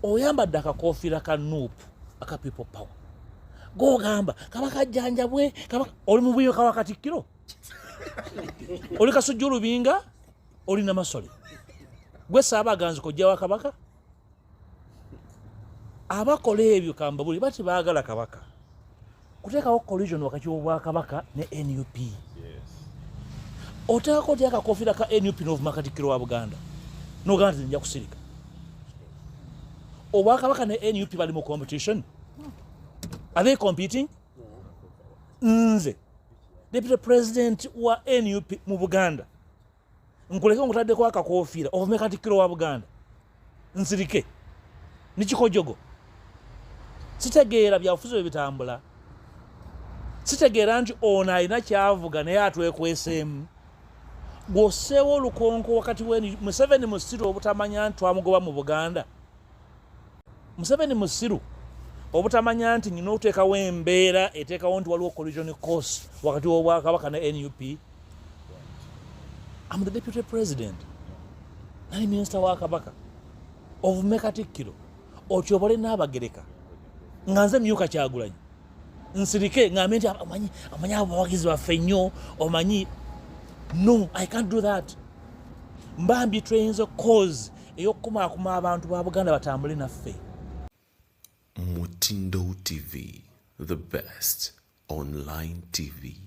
oyambadde akakofiira ka NUP aka people power gogamba kabaka jjanjabwe kabaka oli mu bwiyo kawa Kattikiro oli kasujju lubinga oli na masole gwe Saabaganzi kojja wa kabaka abakola ebyo kamba buli bati baagala kabaka kuteekawo collision wakati w'obwa kabaka ne NUP oteekako ty akakofiira ka NUP n'ovuma Kattikiro wa Buganda n'ogamba nti nja kusirika obwakabaka ne NUP bali mu competition. Are they competing? Nze Deputy President wa NUP mu Buganda nkuleke ngutaddeko akakofiira ovume Kattikiro wa Buganda nsirike nikikojogo sitegeera byabufuzi bwe bitambula sitegeera nti ono alina kyavuga naye atwekweseemu gwoseewo olukonko wakati Museveni musiru obutamanya nti twamugoba mu Buganda Museveni musiru obutamanya nti nyina okuteekawo embeera eteekawo nti waliwo collision course wakati w'obwakabaka ne NUP. I'm the Deputy President nali Minister wa Kabaka ovume Kattikiro otyobole n'abagereka nga nze myuka Kyagulanyi nsirike ngambe nti amanyi abawagizi baffe nnyo omanyi. No, I can't do that. Mbambi trains a cause eyokukumaakuma abantu ba Buganda batambule naffe. Mutindo TV, the best online TV.